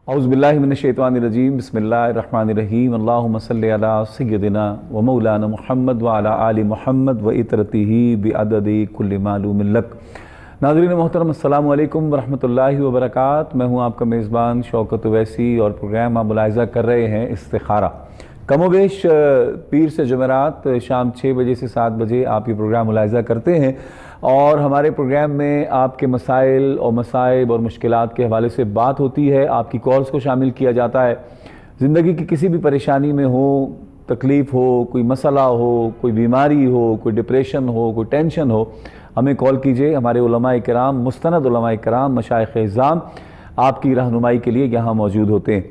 اعوذ باللہ من الشیطان الرجیم بسم اللہ الرحمن الرحیم اللہم صلی علی سیدنا و مولانا محمد وعلی آل محمد و اطرتہ بعدد کل معلوم لک۔ ناظرین محترم السلام علیکم ورحمۃ اللہ وبرکاتہ۔ میں ہوں آپ کا میزبان شوکت اویسی اور پروگرام آپ ملاحظہ کر رہے ہیں استخارہ۔ کم و بیش پیر سے جمعرات شام 6 بجے سے 7 بجے آپ یہ پروگرام ملاحظہ کرتے ہیں، اور ہمارے پروگرام میں آپ کے مسائل اور مصائب اور مشکلات کے حوالے سے بات ہوتی ہے، آپ کی کالز کو شامل کیا جاتا ہے۔ زندگی کی کسی بھی پریشانی میں ہو، تکلیف ہو، کوئی مسئلہ ہو، کوئی بیماری ہو، کوئی ڈپریشن ہو، کوئی ٹینشن ہو، ہمیں کال کیجئے۔ ہمارے علماء کرام، مستند علماء کرام، مشائخ اعظام آپ کی رہنمائی کے لیے یہاں موجود ہوتے ہیں۔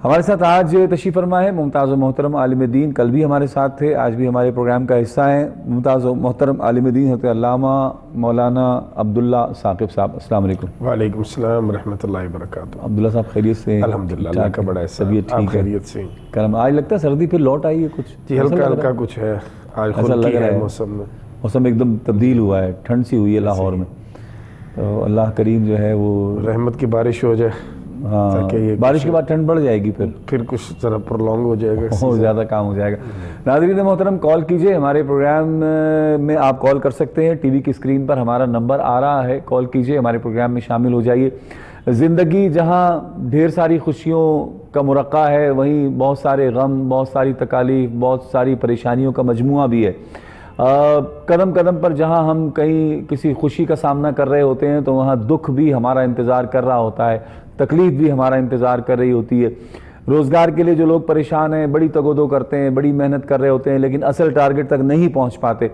ہمارے ساتھ آج تشریف فرما ہے ممتاز و محترم عالم دین، کل بھی ہمارے ساتھ تھے، آج بھی ہمارے پروگرام کا حصہ ہیں۔ ممتاز و محترم عالم دین حضرت علامہ مولانا عبداللہ ثاقب صاحب، السلام علیکم۔ وعلیکم السلام ورحمۃ اللہ وبرکاتہ۔ عبداللہ صاحب خیریت سے؟ الحمدللہ، اللہ کا بڑا احسان۔ طبیعت ٹھیک ہے؟ خیریت سے کرم، آج لگتا ہے سردی پھر لوٹ آئی ہے کچھ؟ جی، ہلکا ہلکا کچھ ہے، آج خنکی ہے موسم میں، موسم ایک دم تبدیل ہوا ہے، ٹھنڈ سی ہوئی ہے لاہور میں، تو اللہ کریم جو ہے وہ رحمت کی بارش ہو جائے۔ ہاں، بارش کے بعد ٹھنڈ بڑھ جائے گی، پھر کچھ ذرا پرولونگ ہو جائے گا، اور زیادہ کام ہو جائے گا۔ ناظرین محترم، کال کیجئے ہمارے پروگرام میں، آپ کال کر سکتے ہیں، ٹی وی کی اسکرین پر ہمارا نمبر آ رہا ہے، کال کیجئے، ہمارے پروگرام میں شامل ہو جائیے۔ زندگی جہاں ڈھیر ساری خوشیوں کا مرقع ہے، وہیں بہت سارے غم، بہت ساری تکالیف، بہت ساری پریشانیوں کا مجموعہ بھی ہے۔ قدم قدم پر جہاں ہم کہیں کسی خوشی کا سامنا کر رہے ہوتے ہیں تو وہاں دکھ بھی ہمارا انتظار کر رہا ہوتا ہے، تکلیف بھی ہمارا انتظار کر رہی ہوتی ہے۔ روزگار کے لیے جو لوگ پریشان ہیں، بڑی تگ و دو کرتے ہیں، بڑی محنت کر رہے ہوتے ہیں، لیکن اصل ٹارگٹ تک نہیں پہنچ پاتے۔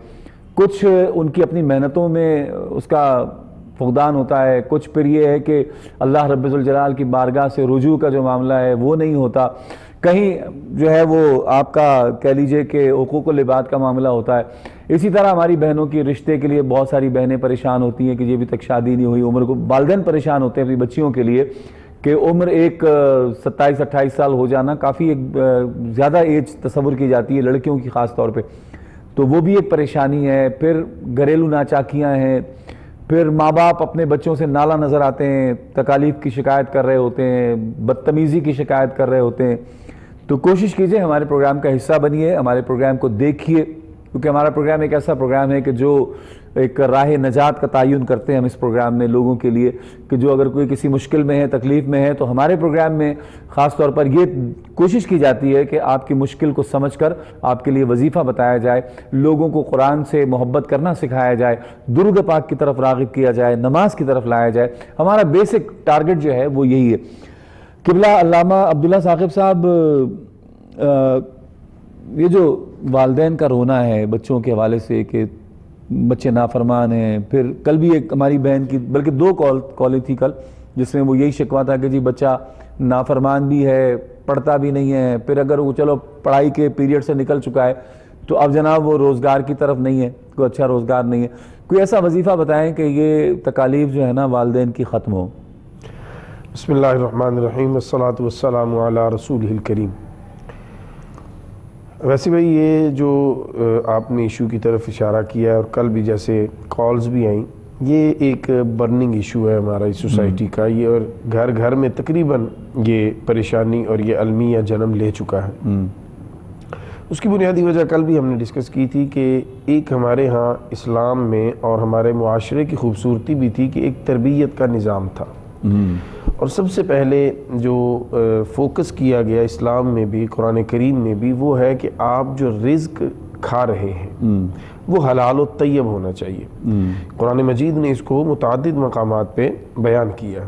کچھ ان کی اپنی محنتوں میں اس کا فقدان ہوتا ہے، کچھ پھر یہ ہے کہ اللہ رب ذوالجلال کی بارگاہ سے رجوع کا جو معاملہ ہے وہ نہیں ہوتا، کہیں جو ہے وہ آپ کا کہہ لیجئے کہ حقوق العباد کا معاملہ ہوتا ہے۔ اسی طرح ہماری بہنوں کی رشتے کے لیے بہت ساری بہنیں پریشان ہوتی ہیں کہ یہ ابھی تک شادی نہیں ہوئی، عمر کو، والدین پریشان ہوتے ہیں اپنی بچیوں کے لیے کہ عمر ایک 27-28 سال ہو جانا کافی ایک زیادہ ایج تصور کی جاتی ہے لڑکیوں کی خاص طور پہ، تو وہ بھی ایک پریشانی ہے۔ پھر گھریلو ناچاکیاں ہیں، پھر ماں باپ اپنے بچوں سے نالا نظر آتے ہیں، تکالیف کی شکایت کر رہے ہوتے ہیں، بدتمیزی کی شکایت کر رہے ہوتے ہیں۔ تو کوشش کیجئے ہمارے پروگرام کا حصہ بنیے، ہمارے پروگرام کو دیکھیے، کیونکہ ہمارا پروگرام ایک ایسا پروگرام ہے کہ جو ایک راہ نجات کا تعین کرتے ہیں ہم اس پروگرام میں لوگوں کے لیے، کہ جو اگر کوئی کسی مشکل میں ہے، تکلیف میں ہے، تو ہمارے پروگرام میں خاص طور پر یہ کوشش کی جاتی ہے کہ آپ کی مشکل کو سمجھ کر آپ کے لیے وظیفہ بتایا جائے، لوگوں کو قرآن سے محبت کرنا سکھایا جائے، درود پاک کی طرف راغب کیا جائے، نماز کی طرف لایا جائے۔ ہمارا بیسک ٹارگٹ جو ہے وہ یہی ہے۔ قبلہ علامہ عبداللہ ثاقب صاحب، یہ جو والدین کا رونا ہے بچوں کے حوالے سے کہ بچے نافرمان ہیں، پھر کل بھی ایک ہماری بہن کی، بلکہ 2 کالیں تھی کل، جس میں وہ یہی شکوہ تھا کہ جی بچہ نافرمان بھی ہے، پڑھتا بھی نہیں ہے، پھر اگر وہ چلو پڑھائی کے پیریڈ سے نکل چکا ہے تو اب جناب وہ روزگار کی طرف نہیں ہے، کوئی اچھا روزگار نہیں ہے۔ کوئی ایسا وظیفہ بتائیں کہ یہ تکالیف جو ہے نا والدین کی ختم ہو۔ بسم اللہ الرحمن الرحیم، والصلاة والسلام علی رسولہ الکریم۔ ویسے بھائی یہ جو آپ نے ایشو کی طرف اشارہ کیا ہے، اور کل بھی جیسے کالز بھی آئیں، یہ ایک برننگ ایشو ہے ہمارا اس سوسائٹی کا، یہ اور گھر گھر میں تقریباً یہ پریشانی اور یہ المیہ جنم لے چکا ہے۔ اس کی بنیادی وجہ کل بھی ہم نے ڈسکس کی تھی کہ ایک ہمارے ہاں اسلام میں اور ہمارے معاشرے کی خوبصورتی بھی تھی کہ ایک تربیت کا نظام تھا، اور سب سے پہلے جو فوکس کیا گیا اسلام میں بھی، قرآن کریم میں بھی، وہ ہے کہ آپ جو رزق کھا رہے ہیں وہ حلال و طیب ہونا چاہیے۔ قرآن مجید نے اس کو متعدد مقامات پہ بیان کیا۔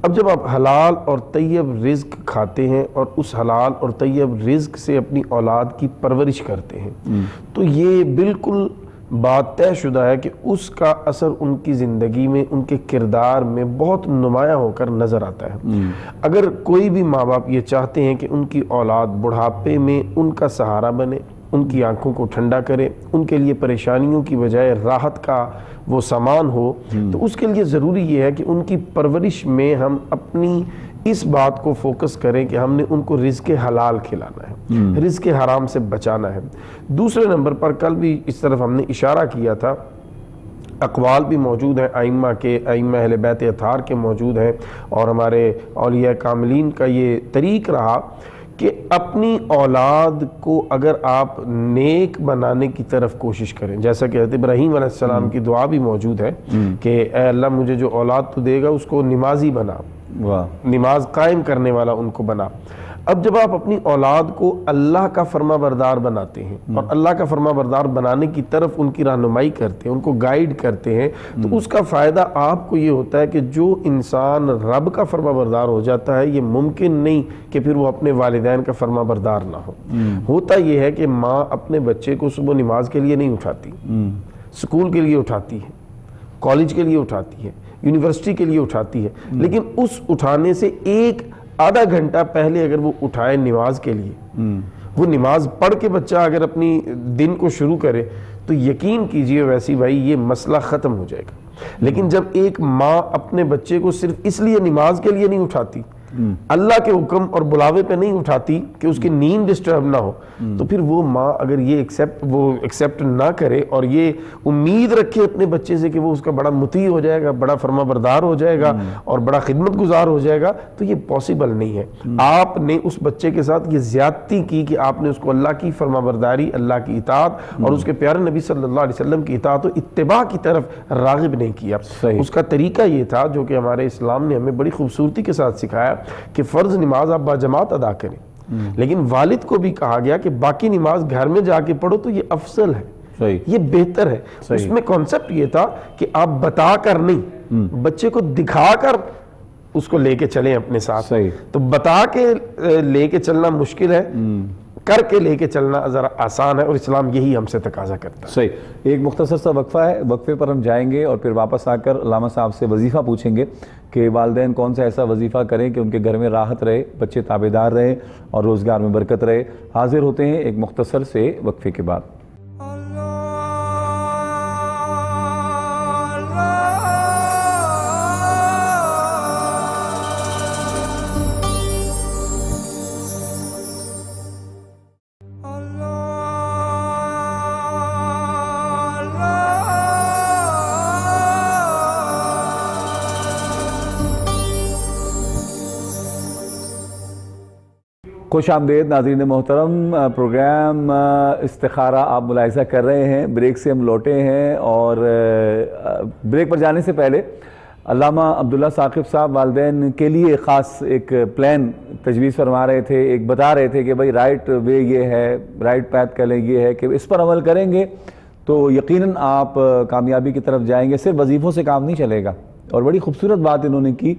اب جب آپ حلال اور طیب رزق کھاتے ہیں اور اس حلال اور طیب رزق سے اپنی اولاد کی پرورش کرتے ہیں، تو یہ بالکل بات طے شدہ ہے کہ اس کا اثر ان کی زندگی میں، ان کے کردار میں بہت نمایاں ہو کر نظر آتا ہے۔ اگر کوئی بھی ماں باپ یہ چاہتے ہیں کہ ان کی اولاد بڑھاپے میں ان کا سہارا بنے، ان کی آنکھوں کو ٹھنڈا کرے، ان کے لیے پریشانیوں کی بجائے راحت کا وہ سامان ہو، تو اس کے لیے ضروری یہ ہے کہ ان کی پرورش میں ہم اپنی اس بات کو فوکس کریں کہ ہم نے ان کو رزق حلال کھلانا ہے، رزق حرام سے بچانا ہے۔ دوسرے نمبر پر کل بھی اس طرف ہم نے اشارہ کیا تھا اقوال بھی موجود ہیں ائمہ کے، ائمہ اہل بیت اطہار کے موجود ہیں، اور ہمارے اولیاء کاملین کا یہ طریق رہا کہ اپنی اولاد کو اگر آپ نیک بنانے کی طرف کوشش کریں، جیسا کہ حضرت ابراہیم علیہ السلام کی دعا بھی موجود ہے کہ اے اللہ مجھے جو اولاد تو دے گا اس کو نمازی بنا، نماز قائم کرنے والا ان کو بنا۔ اب جب آپ اپنی اولاد کو اللہ کا فرما بردار بناتے ہیں اور اللہ کا فرما بردار بنانے کی طرف ان کی رہنمائی کرتے ہیں، ان کو گائیڈ کرتے ہیں، تو اس کا فائدہ آپ کو یہ ہوتا ہے کہ جو انسان رب کا فرما بردار ہو جاتا ہے، یہ ممکن نہیں کہ پھر وہ اپنے والدین کا فرما بردار نہ ہو۔ ہوتا یہ ہے کہ ماں اپنے بچے کو صبح نماز کے لیے نہیں اٹھاتی، سکول کے لیے اٹھاتی ہے، کالج کے لیے اٹھاتی ہے، یونیورسٹی کے لیے اٹھاتی ہے، لیکن اس اٹھانے سے ایک آدھا گھنٹہ پہلے اگر وہ اٹھائے نماز کے لیے، وہ نماز پڑھ کے بچہ اگر اپنی دن کو شروع کرے، تو یقین کیجئے ویسی بھائی یہ مسئلہ ختم ہو جائے گا۔ لیکن جب ایک ماں اپنے بچے کو صرف اس لیے نماز کے لیے نہیں اٹھاتی، اللہ کے حکم اور بلاوے پہ نہیں اٹھاتی کہ اس کی نیند ڈسٹرب نہ ہو، تو پھر وہ ماں اگر یہ ایکسیپٹ نہ کرے اور یہ امید رکھے اپنے بچے سے کہ وہ اس کا بڑا مطیع ہو جائے گا، بڑا فرما بردار ہو جائے گا اور بڑا خدمت گزار ہو جائے گا، تو یہ پاسبل نہیں ہے۔ آپ نے اس بچے کے ساتھ یہ زیادتی کی کہ آپ نے اس کو اللہ کی فرما برداری، اللہ کی اطاعت اور اس کے پیارے نبی صلی اللہ علیہ وسلم کی اطاعت و اتباع کی طرف راغب نہیں کیا۔ اس کا طریقہ یہ تھا جو کہ ہمارے اسلام نے ہمیں بڑی خوبصورتی کے ساتھ سکھایا کہ فرض نماز آپ باجماعت ادا کریں، لیکن والد کو بھی کہا گیا کہ باقی نماز گھر میں جا کے پڑھو تو یہ افضل ہے، یہ بہتر ہے۔ اس میں کانسیپٹ یہ تھا کہ آپ بتا کر نہیں، بچے کو دکھا کر اس کو لے کے چلیں اپنے ساتھ۔ تو بتا کے لے کے چلنا مشکل ہے، کر کے لے کے چلنا ذرا آسان ہے، اور اسلام یہی ہم سے تقاضا کرتا ہے۔ صحیح۔ ایک مختصر سا وقفہ ہے، وقفے پر ہم جائیں گے اور پھر واپس آ کر علامہ صاحب سے وظیفہ پوچھیں گے کہ والدین کون سا ایسا وظیفہ کریں کہ ان کے گھر میں راحت رہے، بچے تابعدار رہے اور روزگار میں برکت رہے۔ حاضر ہوتے ہیں ایک مختصر سے وقفے کے بعد۔ خوش آمدید ناظرین محترم، پروگرام استخارہ آپ ملاحظہ کر رہے ہیں۔ بریک سے ہم لوٹے ہیں اور بریک پر جانے سے پہلے علامہ عبداللہ ثاقب صاحب والدین کے لیے خاص ایک پلان تجویز فرما رہے تھے، ایک بتا رہے تھے کہ بھائی رائٹ وے یہ ہے، رائٹ پیتھ کا یہ ہے کہ اس پر عمل کریں گے تو یقیناً آپ کامیابی کی طرف جائیں گے۔ صرف وظیفوں سے کام نہیں چلے گا۔ اور بڑی خوبصورت بات انہوں نے کی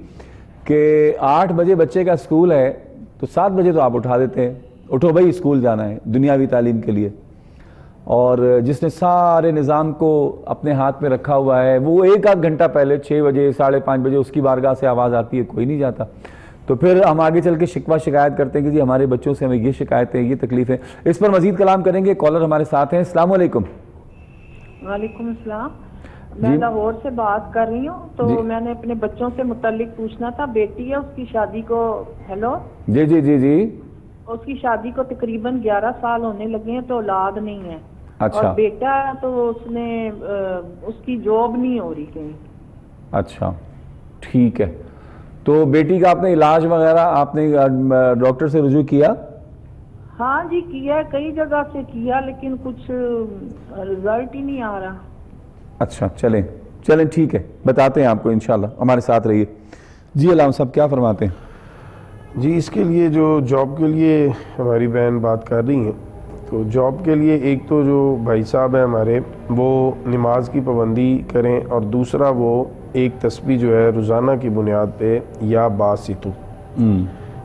کہ 8 بجے بچے کا اسکول ہے تو 7 بجے تو آپ اٹھا دیتے ہیں، اٹھو بھائی اسکول جانا ہے دنیاوی تعلیم کے لیے۔ اور جس نے سارے نظام کو اپنے ہاتھ میں رکھا ہوا ہے وہ 1 گھنٹہ پہلے 6 بجے 5:30 بجے اس کی بارگاہ سے آواز آتی ہے، کوئی نہیں جاتا۔ تو پھر ہم آگے چل کے شکوہ شکایت کرتے ہیں کہ جی ہمارے بچوں سے ہمیں یہ شکایتیں، یہ تکلیفیں۔ اس پر مزید کلام کریں گے، کالر ہمارے ساتھ ہیں۔ السلام علیکم۔ وعلیکم السلام، میں لاہور سے بات کر رہی ہوں، تو میں نے اپنے بچوں سے متعلق پوچھنا تھا۔ بیٹی ہے، اس کی شادی کو جی جی جی جی اس کی شادی کو تقریباً 11 سال ہونے لگے ہیں تو اولاد نہیں ہے۔ اچھا۔ اور بیٹا ہے تو اس کی جاب نہیں ہو رہی کہیں۔ اچھا ٹھیک ہے، تو بیٹی کا آپ نے علاج وغیرہ آپ نے ڈاکٹر سے رجوع کیا؟ ہاں جی کیا ہے، کئی جگہ سے کیا، لیکن کچھ رزلٹ ہی نہیں آ رہا۔ اچھا چلیں ٹھیک ہے، بتاتے ہیں آپ کو انشاءاللہ، ہمارے ساتھ رہیے۔ جی علامہ صاحب کیا فرماتے ہیں؟ جی اس کے لیے جو جاب کے لیے ہماری بہن بات کر رہی ہیں، تو جاب کے لیے ایک تو جو بھائی صاحب ہیں ہمارے وہ نماز کی پابندی کریں، اور دوسرا وہ ایک تسبیح جو ہے روزانہ کی بنیاد پہ یا باسطو،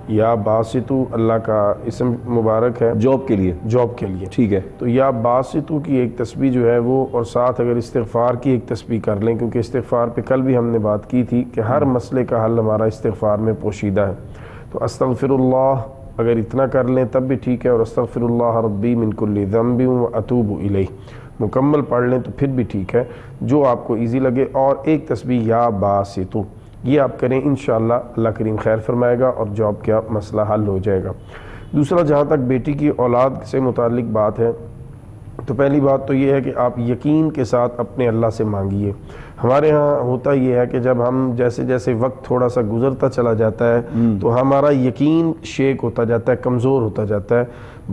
یا باسطو اللہ کا اسم مبارک ہے جاب کے لیے، جاب کے لیے ٹھیک ہے، تو یا باسطو کی ایک تسبیح جو ہے وہ، اور ساتھ اگر استغفار کی ایک تسبیح کر لیں، کیونکہ استغفار پہ کل بھی ہم نے بات کی تھی کہ ہر مسئلے کا حل ہمارا استغفار میں پوشیدہ ہے۔ تو استغفر اللہ اگر اتنا کر لیں تب بھی ٹھیک ہے، اور استغفر اللہ ربی من کل ذنب واتوب الیہ مکمل پڑھ لیں تو پھر بھی ٹھیک ہے، جو آپ کو ایزی لگے۔ اور ایک تسبیح یا باسطو یہ آپ کریں، انشاءاللہ اللہ کریم خیر فرمائے گا اور جاب کا مسئلہ حل ہو جائے گا۔ دوسرا جہاں تک بیٹی کی اولاد سے متعلق بات ہے تو پہلی بات تو یہ ہے کہ آپ یقین کے ساتھ اپنے اللہ سے مانگیے. ہمارے ہاں ہوتا یہ ہے کہ جب ہم جیسے جیسے وقت تھوڑا سا گزرتا چلا جاتا ہے تو ہمارا یقین شیک ہوتا جاتا ہے, کمزور ہوتا جاتا ہے.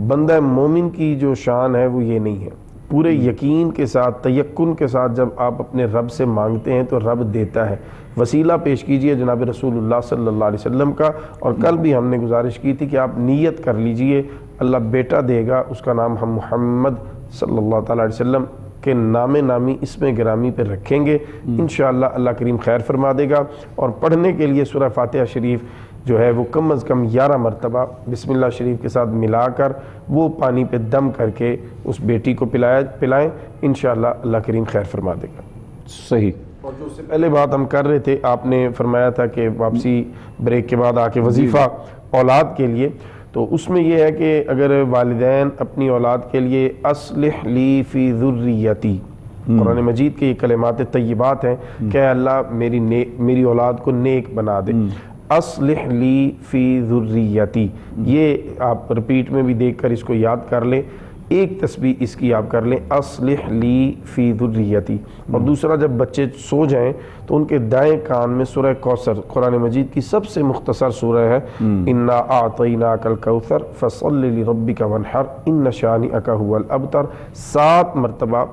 بندہ مومن کی جو شان ہے وہ یہ نہیں ہے. پورے یقین کے ساتھ, تیقن کے ساتھ جب آپ اپنے رب سے مانگتے ہیں تو رب دیتا ہے. وسیلہ پیش کیجئے جناب رسول اللہ صلی اللہ علیہ وسلم کا, اور کل بھی ہم نے گزارش کی تھی کہ آپ نیت کر لیجئے اللہ بیٹا دے گا, اس کا نام ہم محمد صلی اللہ تعالیٰ علیہ وسلم کے نام نامی اسم گرامی پہ رکھیں گے. انشاءاللہ اللہ کریم خیر فرما دے گا. اور پڑھنے کے لیے سورہ فاتحہ شریف جو ہے وہ کم از کم 11 مرتبہ بسم اللہ شریف کے ساتھ ملا کر وہ پانی پہ دم کر کے اس بیٹی کو پلائیں. انشاءاللہ اللہ کریم خیر فرما دے گا. صحیح. اور جو اس سے پہلے بات ہم کر رہے تھے, آپ نے فرمایا تھا کہ واپسی بریک کے بعد آ کے وظیفہ اولاد کے لیے, تو اس میں یہ ہے کہ اگر والدین اپنی اولاد کے لیے اصلح لی فی ذریتی, قرآن مجید کے یہ کلمات طیبات ہیں کہ اے اللہ میری اولاد کو نیک بنا دے. اصلح لی فی ذریتی, یہ آپ رپیٹ میں بھی دیکھ کر اس کو یاد کر لیں. ایک تسبیح اس کی آپ کر لیں, اصلح لی فی ذریتی. اور دوسرا, جب بچے سو جائیں تو ان کے دائیں کان میں سورہ کوثر, قرآن مجید کی سب سے مختصر سورہ ہے, انا اعطیناک الکوثر فصل لربک وانحر ان شانئک هو الابتر, 7 مرتبہ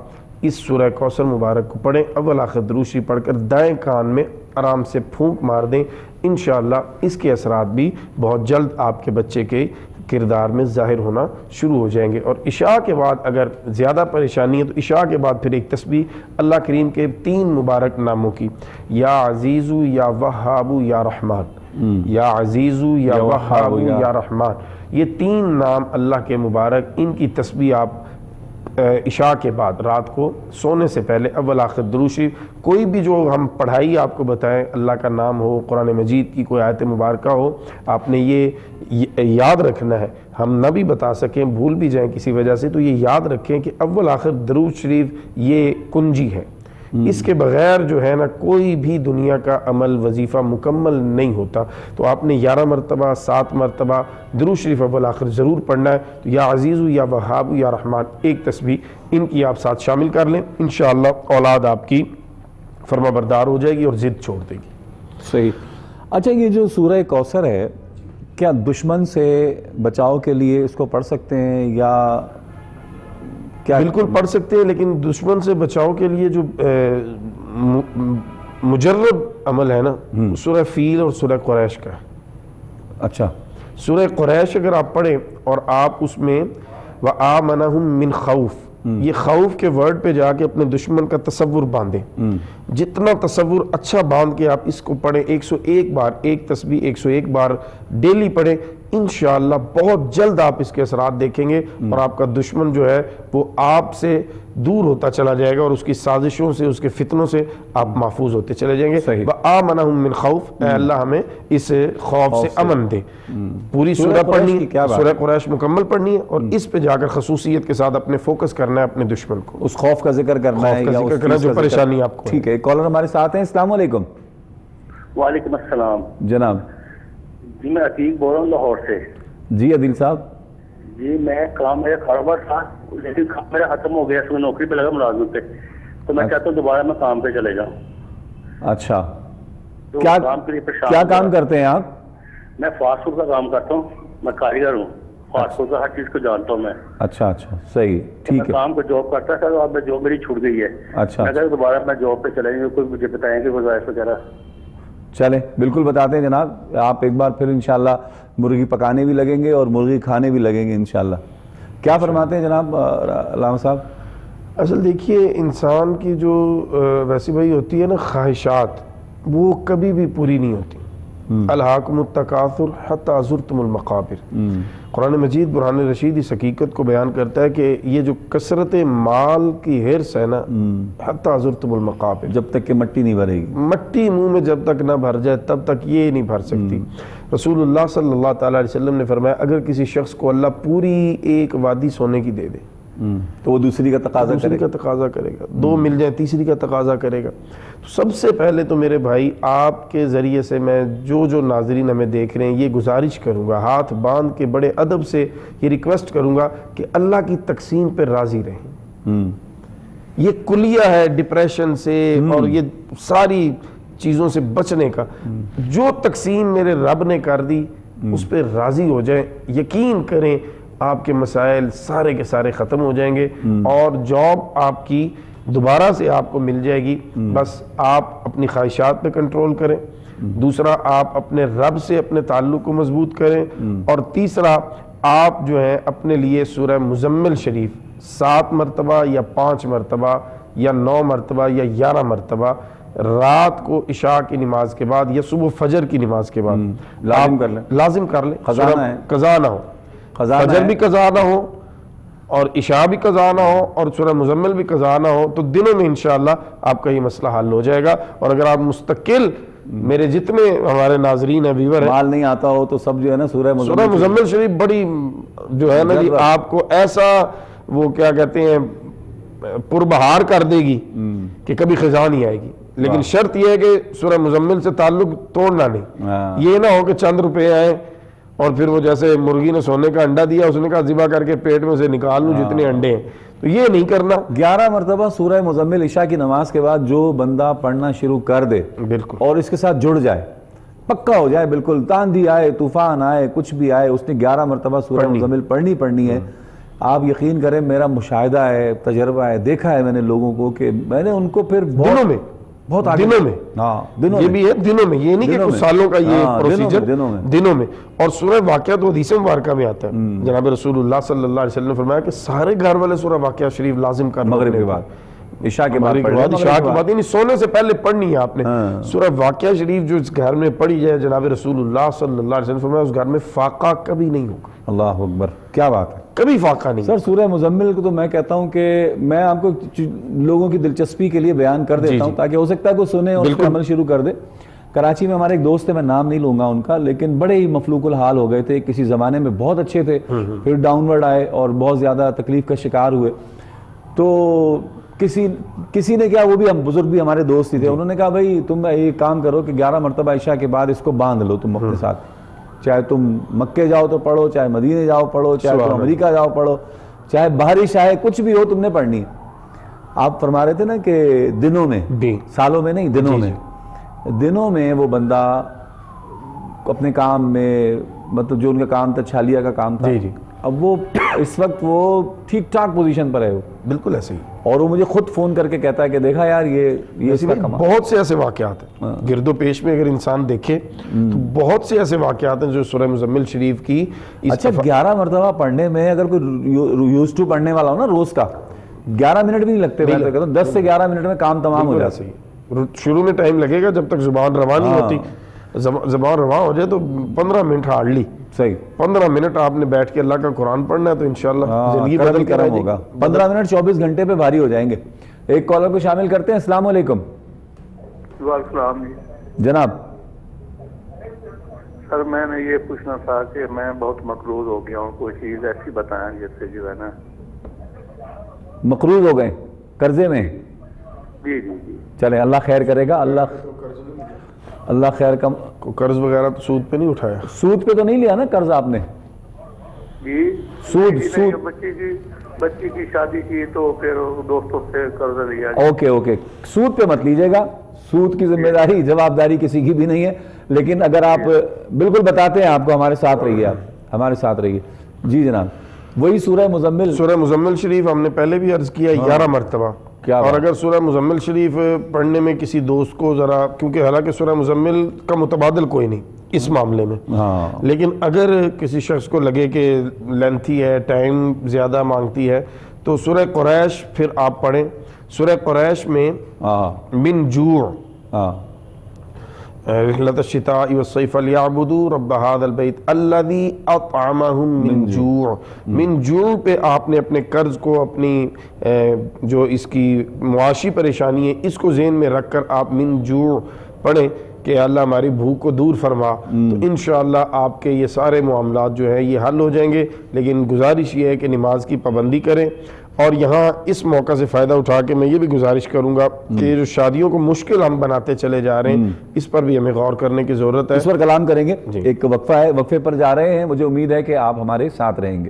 اس سورہ کوثر مبارک کو پڑھیں. اول آخر درود شریف پڑھ کر دائیں کان میں آرام سے پھونک مار دیں. انشاءاللہ اس کے اثرات بھی بہت جلد آپ کے بچے کے کردار میں ظاہر ہونا شروع ہو جائیں گے. اور عشاء کے بعد اگر زیادہ پریشانی ہے تو عشاء کے بعد پھر ایک تسبیح اللہ کریم کے 3 مبارک ناموں کی, یا عزیزو یا وہابو یا رحمان, یا عزیزو یا وہابو یا رحمان, یہ 3 نام اللہ کے مبارک, ان کی تسبیح آپ عشاء کے بعد رات کو سونے سے پہلے اول آخر درود شریف, کوئی بھی جو ہم پڑھائی آپ کو بتائیں, اللہ کا نام ہو, قرآن مجید کی کوئی آیت مبارکہ ہو, آپ نے یہ یاد رکھنا ہے. ہم نہ بھی بتا سکیں, بھول بھی جائیں کسی وجہ سے, تو یہ یاد رکھیں کہ اول آخر درود شریف یہ کنجی ہے. اس کے بغیر جو ہے نا کوئی بھی دنیا کا عمل وظیفہ مکمل نہیں ہوتا. تو آپ نے 11 مرتبہ 7 مرتبہ درود شریف اول آخر ضرور پڑھنا ہے. تو یا عزیزو یا وہاب یا رحمان, ایک تسبیح ان کی آپ ساتھ شامل کر لیں. انشاءاللہ اولاد آپ کی فرما بردار ہو جائے گی اور ضد چھوڑ دے گی. صحیح. اچھا, یہ جو سورہ کوثر ہے, کیا دشمن سے بچاؤ کے لیے اس کو پڑھ سکتے ہیں یا کیا؟ بالکل پڑھ سکتے ہیں, لیکن دشمن سے بچاؤ کے لیے جو مجرب عمل ہے نا, سورہ فیل اور سورہ قریش کا ہے. اچھا, سورہ قریش اگر آپ پڑھیں اور آپ اس میں وَآمَنَهُم مِّن خوف, یہ خوف کے ورڈ پہ جا کے اپنے دشمن کا تصور باندھیں. جتنا تصور اچھا باندھ کے آپ اس کو پڑھیں, 101 بار ایک تسبیح 101 بار ڈیلی پڑھیں, انشاءاللہ بہت جلد آپ اس کے اثرات دیکھیں گے, اور آپ کا دشمن جو ہے وہ آپ سے دور ہوتا چلا جائے گا, اور اس کی سازشوں سے, اس کے فتنوں سے آپ محفوظ ہوتے چلے جائیں گے. وَآمَنَهُم مِّن خوف, اے اللہ ہمیں اس خوف سے امن دے. پوری سورہ پڑھنی ہے, سورہ قریش مکمل پڑھنی ہے, اور اس پہ جا کر خصوصیت کے ساتھ اپنے فوکس کرنا ہے اپنے دشمن کو, اس خوف کا ذکر کرنا ہے, خوف کا ذکر کرنا جو پریشانی آپ کو. ٹھیک ہے, کالر ہمارے ساتھ ہیں. السلام علیکم. وعلیکم السلام جناب. جی میں عتیق بول رہا ہوں لاہور سے. جی عدیل صاحب. جی میں کام میرا کاروبار تھا, لیکن کام میرا ختم ہو گیا, نوکری پہ لگا ملازم پہ, تو میں چاہتا ہوں دوبارہ میں کام پہ چلے جاؤں. اچھا, تو کیا کام کے لیے پریشان کیا کام کرتے ہیں آپ؟ میں فاسٹ فوڈ کا کام کرتا ہوں, میں کاریگر ہوں, فاسٹ فوڈ کا ہر چیز کو جانتا ہوں میں. اچھا اچھا, صحیح, ٹھیک میں ہے. کام کو جاب کرتا تھا, تو اب میں جاب میری چھوٹ گئی ہے. اچھا, اگر دوبارہ میں جاب پہ چلے جاؤں, کوئی مجھے بتائیں کہ وظائف وغیرہ. چلیں بالکل بتاتے ہیں جناب, آپ ایک بار پھر انشاءاللہ مرغی پکانے بھی لگیں گے اور مرغی کھانے بھی لگیں گے انشاءاللہ. کیا فرماتے ہیں جناب علامہ صاحب؟ اصل دیکھیے, انسان کی جو ویسی بھائی ہوتی ہے نا خواہشات, وہ کبھی بھی پوری نہیں ہوتی. الہاکم التکاثر حتی زرتم المقابر. قرآن مجید برہان رشید اس حقیقت کو بیان کرتا ہے کہ یہ جو کثرت مال کی حرص ہے نا, حتی زرتم المقابر, جب تک کہ مٹی نہیں بھرے گی, مٹی منہ میں جب تک نہ بھر جائے تب تک یہ نہیں بھر سکتی. رسول اللہ صلی اللہ تعالیٰ علیہ وسلم نے فرمایا, اگر کسی شخص کو اللہ پوری ایک وادی سونے کی دے دے تو وہ دوسری کا تقاضا کرے گا, 2 مل جائے تیسری کا تقاضا کرے گا. تو سب سے پہلے تو میرے بھائی آپ کے ذریعے سے میں جو ناظرین ہمیں دیکھ رہے ہیں یہ گزارش کروں گا, ہاتھ باندھ کے بڑے ادب سے یہ ریکویسٹ کروں گا کہ اللہ کی تقسیم پہ راضی رہیں. یہ کلیہ ہے ڈپریشن سے اور یہ ساری چیزوں سے بچنے کا. جو تقسیم میرے رب نے کر دی اس پہ راضی ہو جائیں, یقین کریں آپ کے مسائل سارے کے سارے ختم ہو جائیں گے اور جاب آپ کی دوبارہ سے آپ کو مل جائے گی. بس آپ اپنی خواہشات پہ کنٹرول کریں, دوسرا آپ اپنے رب سے اپنے تعلق کو مضبوط کریں, اور تیسرا آپ جو ہے اپنے لیے سورہ مزمل شریف 7 مرتبہ یا 5 مرتبہ یا 9 مرتبہ یا 11 مرتبہ رات کو عشاء کی نماز کے بعد یا صبح فجر کی نماز کے بعد لازم کر لیں. قضا نہ ہو, فجر بھی قضا نہ ہو اور عشاء بھی قضا نہ ہو اور سورہ مزمل بھی قضا نہ ہو, تو دنوں میں انشاءاللہ آپ کا یہ مسئلہ حل ہو جائے گا. اور اگر آپ مستقل, میرے جتنے ہمارے ناظرین ہیں, ویور ہیں, مال نہیں آتا ہو تو سب جو ہے نا سورہ مزمل شریف بڑی جو ہے نا آپ کو ایسا وہ کیا کہتے ہیں پربہار کر دے گی کہ کبھی خزاں نہیں آئے گی. لیکن شرط یہ ہے کہ سورہ مزمل سے تعلق توڑنا نہیں. یہ نہ ہو کہ چند روپے آئیں اور پھر وہ جیسے مرغی نے سونے کا انڈا دیا, اس نے کہا ذبح کر کے پیٹ میں سے نکال لوں جتنے انڈے ہیں, تو یہ نہیں کرنا. 11 مرتبہ سورہ مزمل عشاء کی نماز کے بعد جو بندہ پڑھنا شروع کر دے بالکل اور اس کے ساتھ جڑ جائے, پکا ہو جائے, بالکل آندھی آئے طوفان آئے کچھ بھی آئے, اس نے 11 مرتبہ سورہ مزمل پڑھنی ہے. آپ یقین کریں, میرا مشاہدہ ہے, تجربہ ہے, دیکھا ہے میں نے لوگوں کو کہ میں نے ان کو پھر دنوں میں یہ بھی ہے دنوں میں, یہ نہیں کہ کچھ سالوں کا یہ پروسیجر, دنوں میں. اور سورہ واقعہ تو حدیث مبارکہ میں آتا ہے, جناب رسول اللہ صلی اللہ علیہ وسلم نے فرمایا کہ سارے گھر والے سورہ واقعہ شریف لازم کر مغرب کے بعد, عشاء کے بعد, یعنی سونے سے پہلے پڑھنی ہے آپ نے. سورہ واقعہ شریف جو اس گھر میں پڑھی جائے, جناب رسول اللہ صلی اللہ علیہ وسلم فرمایا اس گھر میں فاقہ کبھی نہیں ہوگا. اللہ اکبر, کیا بات ہے, کبھی فاقہ نہیں. سر سورہ مزمل کو تو میں کہتا ہوں کہ میں آپ کو لوگوں کی دلچسپی کے لیے بیان کر دیتا ہوں تاکہ ہو سکتا ہے کوئی سنے اور اس کو عمل شروع کر دے. کراچی میں ہمارے ایک دوست ہے, میں نام نہیں لوں گا ان کا, لیکن بڑے ہی مفلوق الحال ہو گئے تھے. کسی زمانے میں بہت اچھے تھے, پھر ڈاؤنورڈ آئے اور بہت زیادہ تکلیف کا شکار ہوئے. تو کسی نے کیا, وہ بھی ہم بزرگ بھی ہمارے دوست ہی تھے, انہوں نے کہا بھائی تم ایک کام کرو کہ 11 مرتبہ عشاء کے بعد اس کو باندھ لو تم اپنے ساتھ, چاہے تم مکے جاؤ تو پڑھو, چاہے مدینے جاؤ پڑھو, چاہے تم امریکہ جاؤ پڑھو, چاہے بارش آئے, کچھ بھی ہو تم نے پڑھنی ہے. آپ فرما رہے تھے نا کہ دنوں میں, سالوں میں نہیں, دنوں میں وہ بندہ اپنے کام میں, مطلب جو ان کا کام تھا چھالیہ کا کام تھا, اب وہ اس وقت وہ ٹھیک ٹھاک پوزیشن پر ہے, وہ بالکل ایسے ہی. اور وہ مجھے خود فون کر کے کہتا ہے کہ دیکھا یار یہ اس کا کمال. بہت سے ایسے واقعات ہیں گرد و پیش میں, اگر انسان دیکھے تو بہت سے ایسے واقعات ہیں جو سورہ مزمل شریف کی. اچھا 11 مرتبہ پڑھنے میں اگر کوئی یوز ٹو پڑھنے والا ہو نا روز کا, 11 منٹ بھی نہیں لگتے, میں تو کہتا ہوں 10 سے 11 منٹ میں کام تمام ہو جاتا ہے. شروع میں ٹائم لگے گا جب تک زبان رواں نہیں ہوتی, زبان رواں ہو جائے تو 15 منٹ ہارڈلی, صحیح 15 منٹ آپ نے بیٹھ کے اللہ کا قرآن پڑھنا ہے تو انشاءاللہ زندگی بدل کر ہوگا. 15 منٹ 24 گھنٹے پہ بھاری ہو جائیں گے. ایک کالر کو شامل کرتے ہیں. السلام علیکم. وعلیکم السلام جناب. سر میں نے یہ پوچھنا تھا کہ میں بہت مقروض ہو گیا ہوں, کوئی چیز ایسی بتائیں جس سے جو ہے نا. مقروض ہو گئے, قرضے میں؟ جی. چلے اللہ خیر کرے گا, اللہ خیر کا. قرض وغیرہ تو سود پہ نہیں اٹھایا؟ سود پہ تو نہیں لیا نا قرض آپ نے؟ جی سود بچی کی شادی کی تو پھر دوستوں سے قرض لیا. اوکے, سود پہ مت لیجیے گا. سود کی ذمہ داری جوابداری کسی کی بھی نہیں ہے, لیکن اگر آپ بالکل بتاتے ہیں آپ کو, ہمارے ساتھ رہیے, آپ ہمارے ساتھ رہیے. جی جناب. وہی سورہ مزمل شریف ہم نے پہلے بھی عرض کیا 11 مرتبہ. اور اگر سورہ مزمل شریف پڑھنے میں کسی دوست کو ذرا, کیونکہ حالانکہ سورہ مزمل کا متبادل کوئی نہیں اس معاملے میں, لیکن اگر کسی شخص کو لگے کہ لینتھی ہے, ٹائم زیادہ مانگتی ہے, تو سورہ قریش پھر آپ پڑھیں. سورہ قریش میں من جوع رحلت الشتاء والصيف ليعبدوا رب هذا البيت الذي اطعمهم من جوع. من جوع پہ آپ نے اپنے قرض کو, اپنی جو اس کی معاشی پریشانی ہے, اس کو ذہن میں رکھ کر آپ من جوع پڑھیں کہ اللہ ہماری بھوک کو دور فرما, تو انشاءاللہ آپ کے یہ سارے معاملات جو ہیں یہ حل ہو جائیں گے. لیکن گزارش یہ ہے کہ نماز کی پابندی کریں. اور یہاں اس موقع سے فائدہ اٹھا کے میں یہ بھی گزارش کروں گا کہ جو شادیوں کو مشکل ہم بناتے چلے جا رہے ہیں, اس پر بھی ہمیں غور کرنے کی ضرورت ہے. اس پر کلام کریں گے. ایک وقفہ ہے, وقفے پر جا رہے ہیں. مجھے امید ہے کہ آپ ہمارے ساتھ رہیں گے.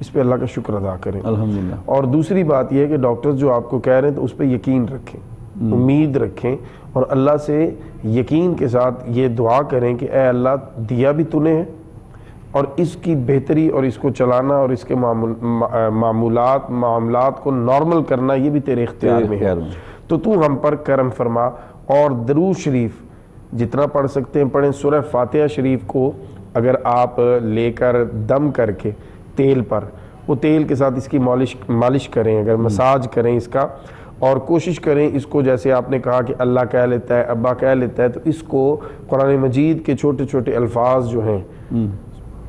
اس پہ اللہ کا شکر ادا کریں الحمدللہ. اور دوسری بات یہ ہے کہ ڈاکٹرز جو آپ کو کہہ رہے ہیں تو اس پہ یقین رکھیں, امید رکھیں, اور اللہ سے یقین کے ساتھ یہ دعا کریں کہ اے اللہ دیا بھی تو نے ہے, اور اس کی بہتری اور اس کو چلانا اور اس کے معاملات کو نارمل کرنا یہ بھی تیرے اختیار میں ہے, تو تو ہم پر کرم فرما. اور درود شریف جتنا پڑھ سکتے ہیں پڑھیں. سورہ فاتحہ شریف کو اگر آپ لے کر دم کر کے تیل پر, وہ تیل کے ساتھ اس کی مالش کریں, اگر مساج کریں اس کا, اور کوشش کریں اس کو, جیسے آپ نے کہا کہ اللہ کہہ لیتا ہے, ابا کہہ لیتا ہے, تو اس کو قرآن مجید کے چھوٹے چھوٹے الفاظ جو ہیں,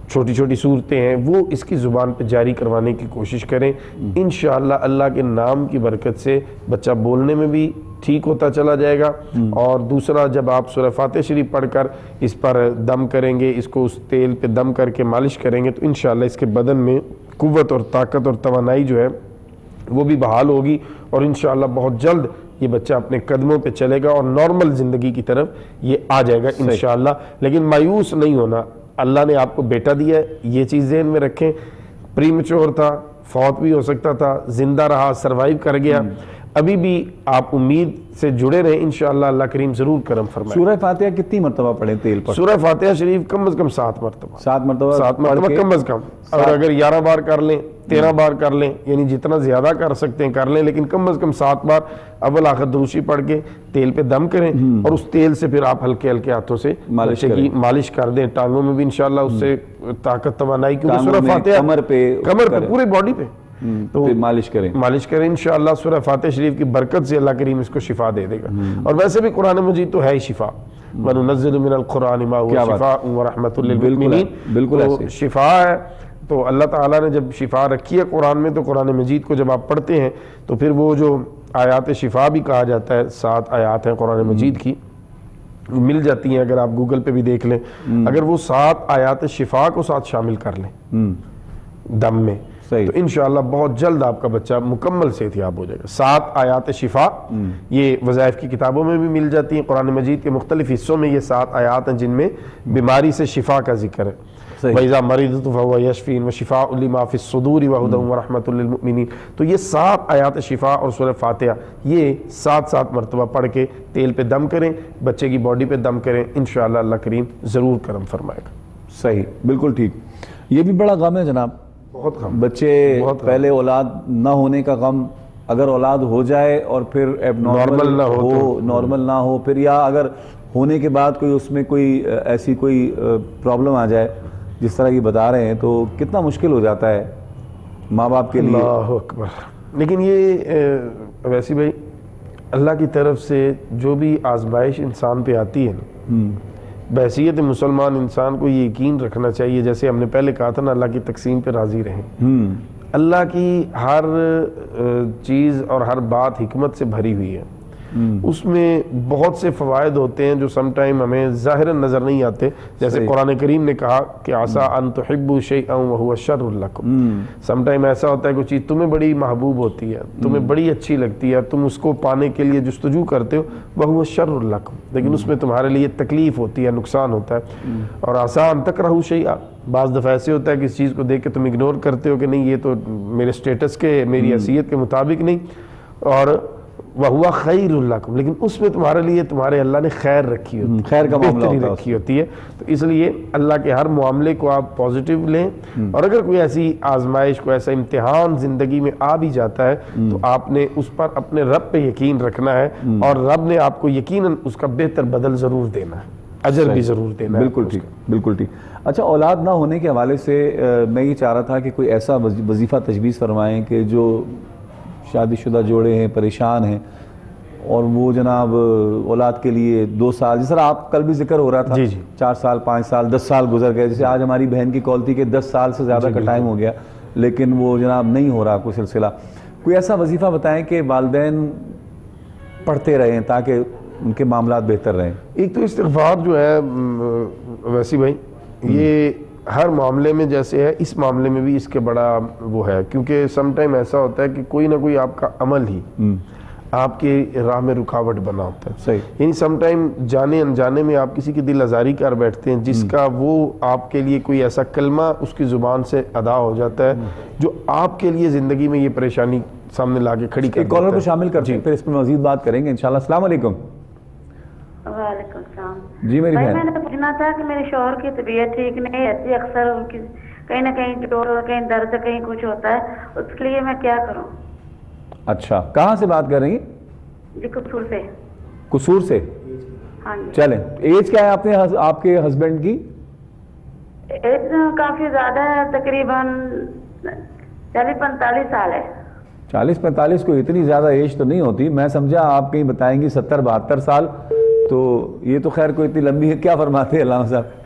چھوٹی چھوٹی صورتیں ہیں, وہ اس کی زبان پہ جاری کروانے کی کوشش کریں. انشاءاللہ اللہ کے نام کی برکت سے بچہ بولنے میں بھی ٹھیک ہوتا چلا جائے گا. اور دوسرا, جب آپ سورہ فاتحہ شریف پڑھ کر اس پر دم کریں گے, اس کو اس تیل پہ دم کر کے مالش کریں گے, تو انشاءاللہ اس کے بدن میں قوت اور طاقت اور توانائی جو ہے وہ بھی بحال ہوگی, اور انشاءاللہ بہت جلد یہ بچہ اپنے قدموں پہ چلے گا اور نارمل زندگی کی طرف یہ آ جائے گا انشاءاللہ. لیکن مایوس نہیں ہونا, اللہ نے آپ کو بیٹا دیا ہے, یہ چیز ذہن میں رکھیں. پری میچور تھا, فوت بھی ہو سکتا تھا, زندہ رہا, سروائیو کر گیا, ابھی بھی آپ امید سے جڑے رہیں, انشاءاللہ اللہ کریم ضرور کرم فرمائے. سورہ فاتحہ کتنی مرتبہ پڑھیں تیل پر؟ سورہ فاتحہ شریف کم از کم 7 مرتبہ. 7 مرتبہ 7 مرتبہ کم از کم, اور اگر 11 بار کر لیں, 13 بار کر لیں, یعنی جتنا زیادہ کر سکتے ہیں کر لیں, لیکن کم از کم 7 بار اول آخر دروشی پڑھ کے تیل پہ دم کریں, اور اس تیل سے پھر آپ ہلکے ہلکے ہاتھوں سے مالش کر دیں. ٹانگوں میں بھی انشاءاللہ اس سے طاقت توانائی, کیونکہ سورہ فاتحہ کمر پہ پورے باڈی پہ تو مالش کریں انشاءاللہ. سورہ فاتحہ شریف کی برکت سے اللہ کریم اس کو شفا دے دے گا. اور ویسے بھی قرآن مجید تو ہے ہی شفا, وَنُنَزِّلُ مِنَ الْقُرْآنِ مَا هُوَ شِفَاءٌ وَرَحْمَةٌ لِلْمُؤْمِنِينَ. بالکل شفا ہے, تو اللہ تعالیٰ نے جب شفا رکھی ہے قرآن میں, تو قرآن مجید کو جب آپ پڑھتے ہیں تو پھر وہ جو آیات شفا بھی کہا جاتا ہے, 7 آیات ہیں قرآن مجید کی, مل جاتی ہیں, اگر آپ گوگل پہ بھی دیکھ لیں. اگر وہ 7 آیات شفا کو ساتھ شامل کر لیں دم میں, تو انشاءاللہ بہت جلد آپ کا بچہ مکمل صحتیاب ہو جائے گا. 7 آیات شفا یہ وظائف کی کتابوں میں بھی مل جاتی ہیں. قرآن مجید کے مختلف حصوں میں یہ 7 آیات ہیں جن میں بیماری سے شفا کا ذکر ہے. وَإِذَا مَرِضْتُ فَهُوَ يَشْفِينِ وَشِفَاءٌ لِمَا فِي الصُّدُورِ وَهُدًى وَرَحْمَةٌ لِلْمُؤْمِنِينَ. تو یہ 7 آیات شفا اور سورہ فاتحہ یہ 7 مرتبہ پڑھ کے تیل پہ دم کریں, بچے کی باڈی پہ دم کریں, انشاءاللہ اللہ کریم ضرور کرم فرمائے گا. صحیح, بالکل ٹھیک. یہ بھی بڑا غم ہے جناب, بہت غم. بچے پہلے اولاد نہ ہونے کا غم, اگر اولاد ہو جائے اور پھر نارمل نہ ہو, پھر یا اگر ہونے کے بعد کوئی اس میں کوئی ایسی کوئی پرابلم آ جائے جس طرح یہ بتا رہے ہیں, تو کتنا مشکل ہو جاتا ہے ماں باپ کے لیے. اللہ اکبر. لیکن یہ ویسی بھائی اللہ کی طرف سے جو بھی آزمائش انسان پہ آتی ہے نا, بحیثیت مسلمان انسان کو یہ یقین رکھنا چاہیے, جیسے ہم نے پہلے کہا تھا نا, اللہ کی تقسیم پہ راضی رہیں. اللہ کی ہر چیز اور ہر بات حکمت سے بھری ہوئی ہے, اس میں بہت سے فوائد ہوتے ہیں جو سم ٹائم ہمیں ظاہراً نظر نہیں آتے. جیسے قرآن کریم نے کہا کہ عسیٰ ان تحبوا شیئا وہو شر لکم. سم ٹائم ایسا ہوتا ہے کوئی چیز تمہیں بڑی محبوب ہوتی ہے, تمہیں بڑی اچھی لگتی ہے, تم اس کو پانے کے لیے جستجو کرتے ہو, وہو شر لکم, لیکن اس میں تمہارے لیے تکلیف ہوتی ہے, نقصان ہوتا ہے. اور عسیٰ ان تکرہوا شیئا, بعض دفعہ ایسے ہوتا ہے کہ اس چیز کو دیکھ کے تم اگنور کرتے ہو کہ نہیں یہ تو میرے سٹیٹس کے, میری حیثیت کے مطابق نہیں, اور وَهُوَ خَيْرٌ لَكُمْ, لیکن اس میں تمہارے لیے تمہارے اللہ نے خیر رکھی ہوتی ہے, خیر کا معاملہ رکھی ہوتی ہے. تو اس لیے اللہ کے ہر معاملے کو آپ پازیٹیو لیں, اور اگر کوئی ایسی آزمائش, کوئی ایسا امتحان زندگی میں آ بھی جاتا ہے, تو آپ نے اس پر اپنے رب پہ یقین رکھنا ہے, اور رب نے آپ کو یقیناً اس کا بہتر بدل ضرور دینا ہے, اجر بھی ضرور دینا ہے. بالکل ٹھیک, بالکل ٹھیک. اچھا, اولاد نہ ہونے کے حوالے سے میں یہ چاہ رہا تھا کہ کوئی ایسا وظیفہ تجویز فرمائیں کہ جو شادی شدہ جوڑے ہیں, پریشان ہیں, اور وہ جناب اولاد کے لیے 2 سال, جس طرح آپ کل بھی ذکر ہو رہا تھا, 4 سال 5 سال 10 سال گزر گئے, جیسے آج ہماری بہن کی کال تھی کہ 10 سال سے زیادہ کا ٹائم ہو گیا, لیکن وہ جناب نہیں ہو رہا کوئی سلسلہ. کوئی ایسا وظیفہ بتائیں کہ والدین پڑھتے رہیں تاکہ ان کے معاملات بہتر رہیں. ایک تو استغفار جو ہے ویسی بھائی, یہ ہر معاملے میں جیسے ہے, اس معاملے میں بھی اس کے بڑا وہ ہے, کیونکہ سم ٹائم ایسا ہوتا ہے کہ کوئی نہ کوئی آپ کا عمل ہی آپ کے راہ میں رکاوٹ بنا ہوتا ہے. صحیح. یعنی سم ٹائم جانے انجانے میں آپ کسی کی دل آزاری کر بیٹھتے ہیں جس کا وہ آپ کے لیے کوئی ایسا کلمہ اس کی زبان سے ادا ہو جاتا ہے جو آپ کے لیے زندگی میں یہ پریشانی سامنے لا کے کھڑی کر ایک کالر دیتا کو ہے. شامل کرتے ہیں پھر اس پہ مزید بات کریں گے انشاءاللہ. السلام علیکم. وعلیکم السلام. جی میری بھائی بہن. میں نے پوچھنا تھا کہ میرے شوہر کی طبیعت ٹھیک نہیں رہتی, اکثر ان کی کہیں نہ کہیں چوٹ اور کہیں درد کہیں کچھ ہوتا ہے, اس کے لیے میں کیا کروں؟ اچھا, کہاں سے بات کر رہی ہیں؟ جی قصور سے. قصور سے. ہاں جی. چلیں, ایج کیا ہے آپ کے ہسبینڈ کی؟ ایج کافی زیادہ ہے, تقریباً 40-45 سال ہے. 40-45 کو اتنی زیادہ ایج تو نہیں ہوتی, میں سمجھا آپ کہیں بتائیں گی 70-72 سال, تو یہ تو خیر کوئی اتنی لمبی ہے. کیا فرماتے ہیں علامہ صاحب؟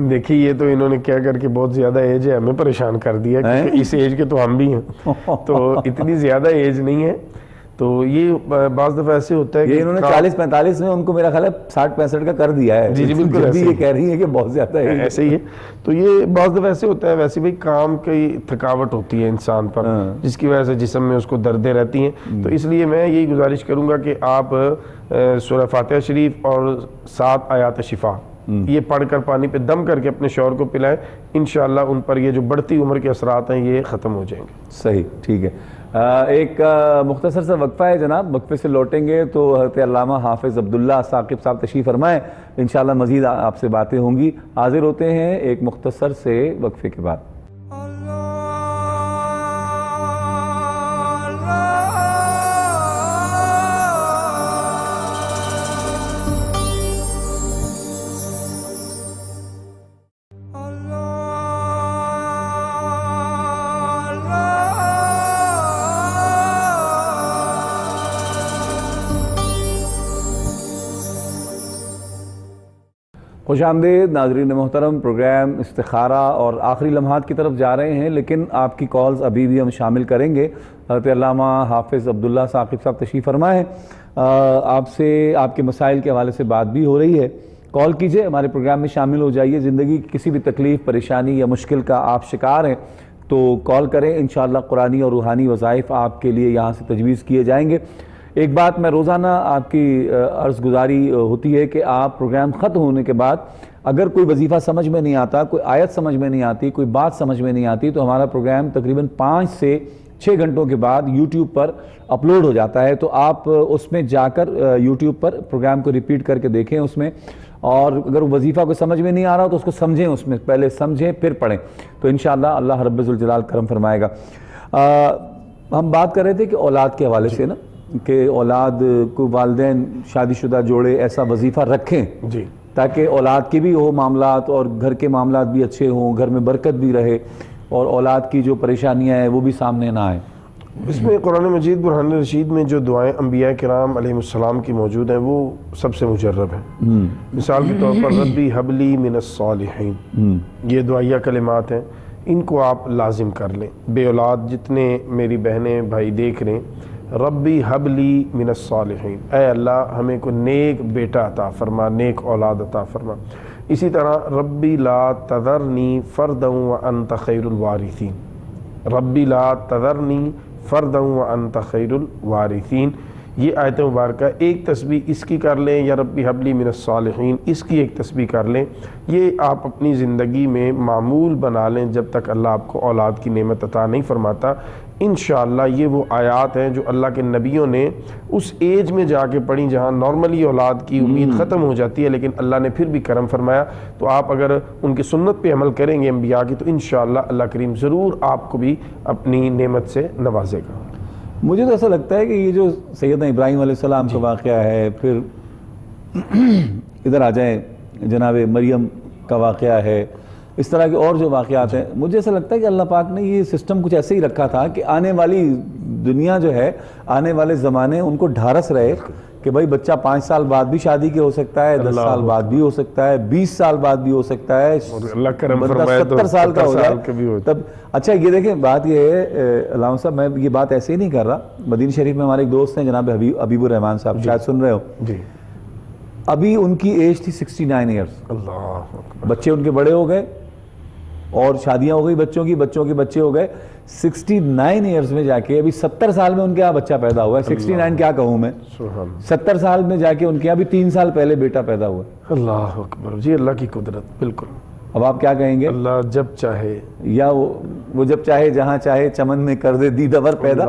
دیکھیے یہ تو انہوں نے کیا کر کے بہت زیادہ ایج ہے, ہمیں پریشان کر دیا کہ اس ایج کے تو ہم بھی ہیں, تو اتنی زیادہ ایج نہیں ہے. تو یہ بعض دفعہ ایسے ہوتا ہے کہ انہوں نے 40-45 میں ان کو میرا خیال ہے 60-65 کا کر دیا ہے. جی جی بالکل, جب بھی یہ کہہ رہی ہیں کہ بہت زیادہ ہے, ایسے ہی ہے. تو یہ بعض دفعہ ایسے ہوتا ہے, ویسے بھی کام کی تھکاوٹ ہوتی ہے انسان پر جس کی وجہ سے جسم میں اس کو دردیں رہتی ہیں. تو اس لیے میں یہی گزارش کروں گا کہ آپ سورہ فاتحہ شریف اور 7 آیات شفا یہ پڑھ کر پانی پہ دم کر کے اپنے شوہر کو پلائیں, انشاءاللہ ان پر یہ جو بڑھتی عمر کے اثرات ہیں یہ ختم ہو جائیں گے. صحیح, ٹھیک ہے. ایک مختصر سا وقفہ ہے جناب, وقفے سے لوٹیں گے تو حضرت علامہ حافظ عبداللہ ثاقب صاحب تشریف فرمائیں, انشاءاللہ مزید آپ سے باتیں ہوں گی. حاضر ہوتے ہیں ایک مختصر سے وقفے کے بعد. خوش آمدید ناظرین محترم. پروگرام استخارہ اور آخری لمحات کی طرف جا رہے ہیں, لیکن آپ کی کالز ابھی بھی ہم شامل کریں گے. حضرت علامہ حافظ عبداللہ ثاقب صاحب تشریف فرمائے ہیں, آپ سے آپ کے مسائل کے حوالے سے بات بھی ہو رہی ہے. کال کیجئے, ہمارے پروگرام میں شامل ہو جائیے. زندگی کی کسی بھی تکلیف, پریشانی یا مشکل کا آپ شکار ہیں تو کال کریں, انشاءاللہ قرآنی اور روحانی وظائف آپ کے لیے یہاں سے تجویز کیے جائیں گے. ایک بات میں روزانہ آپ کی عرض گزاری ہوتی ہے کہ آپ پروگرام ختم ہونے کے بعد اگر کوئی وظیفہ سمجھ میں نہیں آتا, کوئی آیت سمجھ میں نہیں آتی, کوئی بات سمجھ میں نہیں آتی, تو ہمارا پروگرام تقریباً 5 سے 6 گھنٹوں کے بعد یوٹیوب پر اپلوڈ ہو جاتا ہے. تو آپ اس میں جا کر یوٹیوب پر پروگرام کو ریپیٹ کر کے دیکھیں اس میں, اور اگر وظیفہ کو سمجھ میں نہیں آ رہا تو اس کو سمجھیں, اس میں پہلے سمجھیں پھر پڑھیں, تو انشاءاللہ اللہ رب ذوالجلال کرم فرمائے گا. ہم بات کر رہے تھے کہ اولاد کے حوالے سے نا, کہ اولاد کو والدین شادی شدہ جوڑے ایسا وظیفہ رکھیں جی تاکہ اولاد کے بھی ہو معاملات اور گھر کے معاملات بھی اچھے ہوں, گھر میں برکت بھی رہے اور اولاد کی جو پریشانیاں ہیں وہ بھی سامنے نہ آئیں. اس میں قرآن مجید برہان رشید میں جو دعائیں انبیاء کرام علیہ السلام کی موجود ہیں وہ سب سے مجرب ہیں. مثال کے طور پر ربی حبلی من الصالحین, یہ دعائیہ کلمات ہیں, ان کو آپ لازم کر لیں. بے اولاد جتنے میری بہنیں بھائی دیکھ رہے ہیں, ربی حبلی من الصالحین, اے اللہ ہمیں کو نیک بیٹا عطا فرما, نیک اولاد عطا فرما. اسی طرح ربی لا تذرنی فردا وانت خیر الوارثین, ربی لا تذرنی فردا وانت خیر الوارثین. یہ آیت مبارکہ ایک تسبیح اس کی کر لیں, یا ربی حبلی من الصالحین اس کی ایک تسبیح کر لیں. یہ آپ اپنی زندگی میں معمول بنا لیں جب تک اللہ آپ کو اولاد کی نعمت عطا نہیں فرماتا. انشاءاللہ یہ وہ آیات ہیں جو اللہ کے نبیوں نے اس ایج میں جا کے پڑھی جہاں نارملی اولاد کی امید ختم ہو جاتی ہے, لیکن اللہ نے پھر بھی کرم فرمایا. تو آپ اگر ان کی سنت پہ عمل کریں گے انبیاء کی, تو انشاءاللہ اللہ کریم ضرور آپ کو بھی اپنی نعمت سے نوازے گا. مجھے تو ایسا لگتا ہے کہ یہ جو سیدنا ابراہیم علیہ السلام کا واقعہ ہے, پھر ادھر آ جائیں جناب مریم کا واقعہ ہے, اس طرح کے اور جو واقعات ہیں, مجھے ایسا لگتا ہے کہ اللہ پاک نے یہ سسٹم کچھ ایسے ہی رکھا تھا کہ آنے والی دنیا جو ہے, آنے والے زمانے ان کو ڈھارس رہے کہ بھائی بچہ 5 سال بعد بھی شادی کے ہو سکتا ہے, 10 سال بعد بھی ہو سکتا ہے, 20 سال بعد بھی ہو سکتا ہے, اللہ کرم بندہ فرمائے تو 70 سال کا ہو جائے بھی ہو. تب. اچھا یہ دیکھیں بات یہ ہے علامہ صاحب, میں یہ بات ایسے ہی نہیں کر رہا. مدینہ شریف میں ہمارے ایک دوست ہیں جناب حبیب الرحمان صاحب, شاید سن رہے ہو. جی ابھی ان کی ایج تھی 69 ایئرس. اللہ اکبر. بچے ان کے بڑے ہو گئے, اور شادیاں ہو گئی بچوں کے بچے ہو گئے 69 ایئرز میں جا کے, ابھی 70 سال میں ان کے یہاں بچہ پیدا ہوا ہے. 69 کیا کہوں میں, 70 سال میں جا کے ان کے یہاں بھی 3 سال پہلے بیٹا پیدا ہوا ہے. اللہ اکبر جی, اللہ کی قدرت. بالکل. اب آپ کیا کہیں گے؟ اللہ جب چاہے, یا وہ جب چاہے جہاں چاہے چمن میں کر دے دیدور پیدا.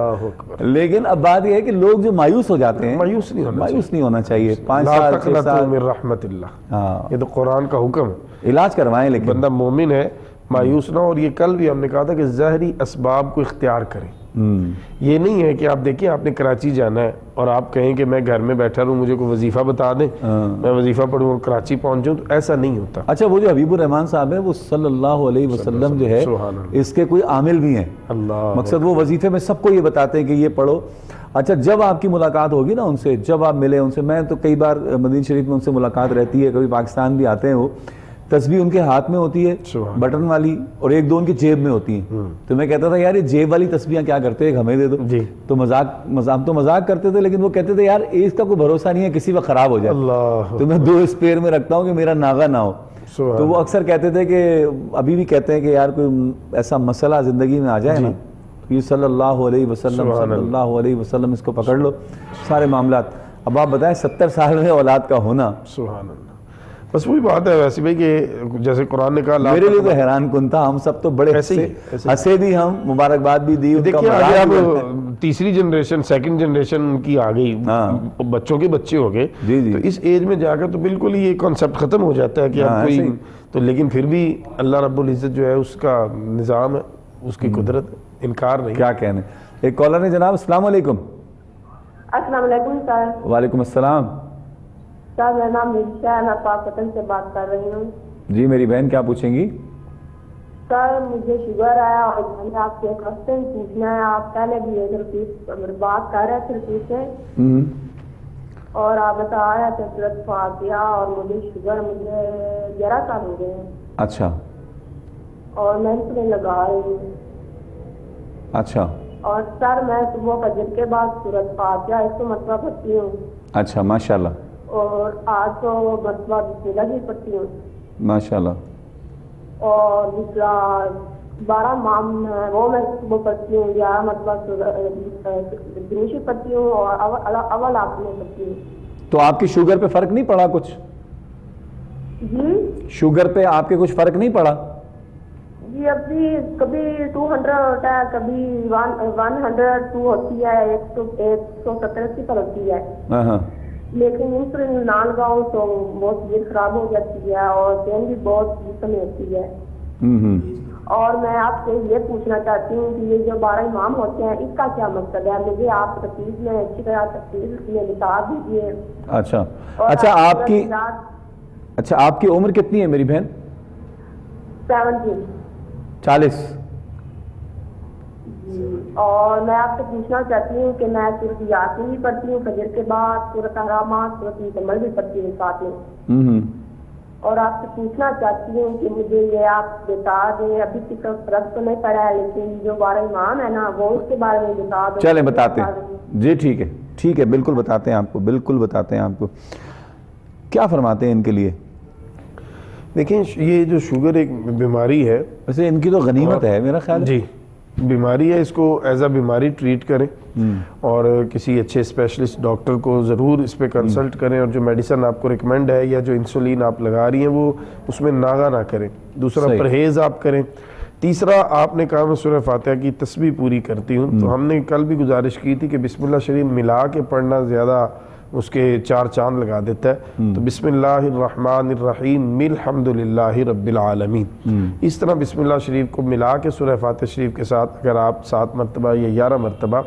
لیکن اب بات یہ ہے کہ لوگ جو مایوس ہو جاتے ہیں, مایوس نہیں ہونا چاہیے. 5 سال 6 سال من رحمت اللہ, ہاں یہ تو قرآن کا حکم ہے. علاج کروائیں, لیکن بندہ مومن ہے مایوس نہ. اور یہ کل بھی ہم نے کہا تھا کہ ظاہری اسباب کو اختیار کریں. یہ نہیں ہے کہ آپ دیکھیں آپ نے کراچی جانا ہے اور آپ کہیں کہ میں گھر میں بیٹھا رہوں, مجھے کوئی وظیفہ بتا دیں, میں وظیفہ پڑھوں اور کراچی پہنچ جاؤں, تو ایسا نہیں ہوتا. اچھا, وہ جو حبیب الرحمان صاحب ہیں وہ صلی اللہ علیہ وسلم جو ہے اس کے کوئی عامل بھی ہیں. مقصد وہ وظیفے میں سب کو یہ بتاتے ہیں کہ یہ پڑھو. اچھا, جب آپ کی ملاقات ہوگی نا ان سے, جب آپ ملے ان سے, میں تو کئی بار مدینہ شریف میں ان سے ملاقات رہتی ہے, کبھی پاکستان بھی آتے ہیں, وہ تسبیح ان کے ہاتھ میں ہوتی ہے بٹن والی, اور 1-2 ان کی جیب میں ہوتی ہیں. تو میں کہتا تھا یار یہ جیب والی تسبیحاں کیا کرتے ہیں, ہمیں دے دو. تو مذاق کرتے تھے, لیکن وہ کہتے تھے یار اس کا کوئی بھروسہ نہیں ہے, کسی وقت خراب ہو جائے, تو میں 2 اسپیئر میں رکھتا ہوں کہ میرا ناغہ نہ ہو. تو وہ اکثر کہتے تھے کہ ابھی بھی کہتے ہیں کہ یار کوئی ایسا مسئلہ زندگی میں آ جائے نا, یہ صلی اللہ علیہ وسلم اس کو پکڑ لو, سارے معاملات. اب آپ بتائیں 70 سال میں اولاد کا ہونا, سبحان اللہ. بس وہی بات ہے ویسے بھائی کہ جیسے قرآن نے کہا, میرے لیے تو حیران کن تھا. ہم سب تو بڑے ہنسے بھی, ہم مبارکباد بھی دی. دیکھیے آگے اب تیسری جنریشن, سیکنڈ جنریشن ان کی آ گئی, بچوں کے بچے ہو گئے, تو اس ایج میں جا کر تو بالکل ہی یہ کانسیپٹ ختم ہو جاتا ہے کہ اب کوئی تو. لیکن پھر بھی اللہ رب العزت جو ہے اس کا نظام ہے, اس کی قدرت, انکار نہیں. کیا کہنے. ایک کالر ہے جناب, السلام علیکم. السلام علیکم سر. وعلیکم السلام. سر میرا نام مرشا ہے, میں پاکستان سے بات کر رہی ہوں. جی میری بہن, کیا پوچھیں گی؟ سر مجھے شوگر ہے اور میں نے آپ سے ایک کوشچن پوچھنا ہے. آپ پہلے بھی ایک رپیٹ بات کر رہے تھے رپیٹ سے, اور آپ بتا رہے تھے سورۃ فاتحہ, اور مجھے شوگر مجھے 11 سال ہو گئے ہیں. اچھا. اور میں انسولین لگا رہی ہوں. اچھا. اور سر میں صبح فجر کے بعد سورۃ فاتحہ 100 مرتبہ پڑھتی ہوں. اچھا ماشاءاللہ. اور 800 مرتبہ بسم اللہ بھی پڑھتی ہوں. ماشاءاللہ. اور دوسرا 12 مام ہے وہ میں صبح پڑھتی ہوں, 11 مرتبہ درود پڑھتی ہوں, اور اول آپ میں پڑھتی ہوں. تو آپ کی شوگر پہ فرق نہیں پڑا کچھ؟ جی شوگر پہ آپ کے کچھ فرق نہیں پڑا؟ جی ابھی کبھی 200 ہوتا ہے, کبھی 102 ہوتی ہے, 170 پر ہوتی ہے. ہاں. لیکن انسولین نہ لگاؤں تو بہت طبیعت خراب ہو جاتی ہے, اور پین بھی بہت جسم میں ہوتی ہے. اور میں آپ سے یہ پوچھنا چاہتی ہوں کہ یہ جو 12 امام ہوتے ہیں اس کا کیا مقصد ہے؟ مجھے آپ تفصیل میں اچھی طرح تفصیل میں بتا دیجیے. اچھا. اچھا آپ کی عمر کتنی ہے میری بہن؟ 70. 40. اور میں آپ سے پوچھنا چاہتی ہوں کہ میں سورۃ یاسین بھی پڑھتی ہوں فجر کے بعد, سورۃ احرامات, سورۃ مزمل بھی پڑھتی ہوں ساتھ میں. اور آپ سے پوچھنا چاہتی ہوں کہ مجھے یہ آپ بتا دیں, ابھی تک فرق تو نہیں پڑا ہے, لیکن جو 12 امام ہے نا وہ اس کے بارے میں بتا دیں. چلیں بتاتے ہیں. جی ٹھیک ہے بالکل بتاتے ہیں آپ کو, بالکل بتاتے ہیں آپ کو. کیا فرماتے ہیں ان کے لیے؟ دیکھیں یہ جو شوگر ایک بیماری ہے, ویسے ان کی تو غنیمت ہے میرا خیال. جی بیماری ہے, اس کو ایز اے بیماری ٹریٹ کریں, اور کسی اچھے اسپیشلسٹ ڈاکٹر کو ضرور اس پہ کنسلٹ کریں, اور جو میڈیسن آپ کو ریکمینڈ ہے یا جو انسولین آپ لگا رہی ہیں وہ اس میں ناغہ نہ کریں. دوسرا پرہیز آپ کریں. تیسرا آپ نے کہا میں سورہ فاتحہ کی تسبیح پوری کرتی ہوں, تو ہم نے کل بھی گزارش کی تھی کہ بسم اللہ شریف ملا کے پڑھنا زیادہ اس کے 4 چاند لگا دیتا ہے. تو بسم اللہ الرحمن الرحیم الحمد للہ رب العالمین, اس طرح بسم اللہ شریف کو ملا کے سورہ فاتحہ شریف کے ساتھ اگر آپ 7 مرتبہ یا 11 مرتبہ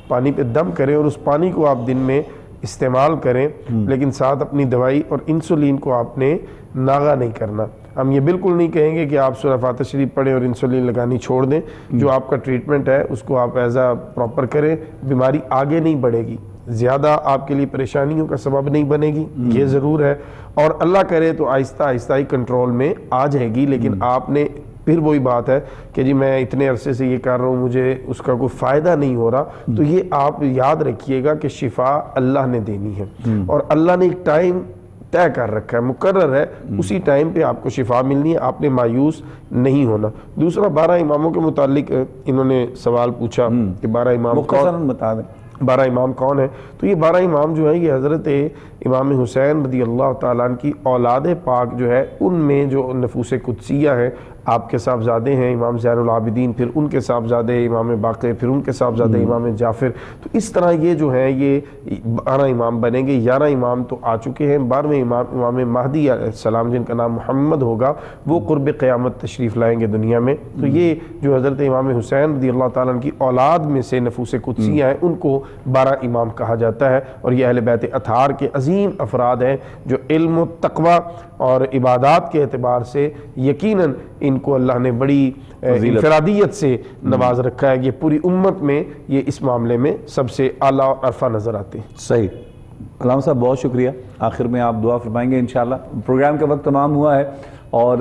پانی پہ دم کریں, اور اس پانی کو آپ دن میں استعمال کریں, لیکن ساتھ اپنی دوائی اور انسولین کو آپ نے ناغہ نہیں کرنا. ہم یہ بالکل نہیں کہیں گے کہ آپ سورہ فاتحہ شریف پڑھیں اور انسولین لگانی چھوڑ دیں. جو آپ کا ٹریٹمنٹ ہے اس کو آپ ایز اے پراپر کریں. بیماری آگے نہیں بڑھے گی, زیادہ آپ کے لیے پریشانیوں کا سبب نہیں بنے گی, یہ ضرور ہے. اور اللہ کرے تو آہستہ آہستہ ہی کنٹرول میں آ جائے گی. لیکن آپ نے پھر وہی بات ہے کہ جی میں اتنے عرصے سے یہ کر رہا ہوں, مجھے اس کا کوئی فائدہ نہیں ہو رہا, تو یہ آپ یاد رکھیے گا کہ شفا اللہ نے دینی ہے, اور اللہ نے ایک ٹائم طے کر رکھا ہے، مقرر ہے، اسی ٹائم پہ آپ کو شفا ملنی ہے، آپ نے مایوس نہیں ہونا۔ دوسرا 12 اماموں کے متعلق انہوں نے سوال پوچھا کہ 12 امام مختصراً بتا دیں 12 امام کون ہیں؟ تو یہ 12 امام جو ہیں یہ حضرت امام حسین رضی اللہ تعالیٰ عنہ کی اولاد پاک جو ہے ان میں جو نفوس قدسیہ ہیں، آپ کے صاحبزادے ہیں امام زین العابدین، پھر ان کے صاحبزادے امام باقر، پھر ان کے صاحبزادے امام جعفر، تو اس طرح یہ جو ہیں یہ 12 امام بنیں گے۔ 11 امام تو آ چکے ہیں، 12ویں امام امام مہدی علیہ السلام جن کا نام محمد ہوگا، وہ قرب قیامت تشریف لائیں گے دنیا میں۔ تو یہ جو حضرت امام حسین رضی اللہ تعالیٰ عنہ کی اولاد میں سے نفوس قدسیہ ہیں ان کو 12 امام کہا جاتا ہے، اور یہ اہل بیت اطہار کے عظیم افراد ہیں جو علم و تقوی اور عبادات کے اعتبار سے یقیناً ان کو اللہ نے بڑی انفرادیت سے نواز رکھا ہے۔ یہ پوری امت میں یہ اس معاملے میں سب سے اعلیٰ اور عرفہ نظر آتے ہیں۔ صحیح۔ علامہ صاحب بہت شکریہ، آخر میں آپ دعا فرمائیں گے انشاءاللہ۔ پروگرام کا وقت تمام ہوا ہے اور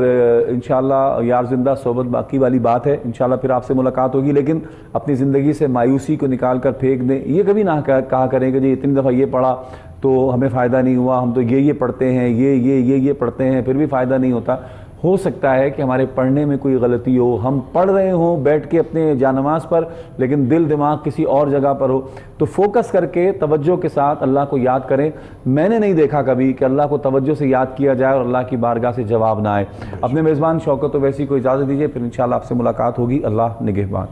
انشاءاللہ یار زندہ صحبت باقی والی بات ہے، انشاءاللہ پھر آپ سے ملاقات ہوگی، لیکن اپنی زندگی سے مایوسی کو نکال کر پھینک دیں۔ یہ کبھی نہ کہا کریں کہ جی اتنی دفعہ یہ پڑھا تو ہمیں فائدہ نہیں ہوا، ہم تو یہ پڑھتے ہیں، یہ پڑھتے ہیں پھر بھی فائدہ نہیں ہوتا۔ ہو سکتا ہے کہ ہمارے پڑھنے میں کوئی غلطی ہو، ہم پڑھ رہے ہوں بیٹھ کے اپنے جانماز پر لیکن دل دماغ کسی اور جگہ پر ہو، تو فوکس کر کے توجہ کے ساتھ اللہ کو یاد کریں۔ میں نے نہیں دیکھا کبھی کہ اللہ کو توجہ سے یاد کیا جائے اور اللہ کی بارگاہ سے جواب نہ آئے۔ اپنے میزبان شوکت اویسی کو اجازت دیجیے، پھر انشاءاللہ آپ سے ملاقات ہوگی۔ اللہ نگہبان۔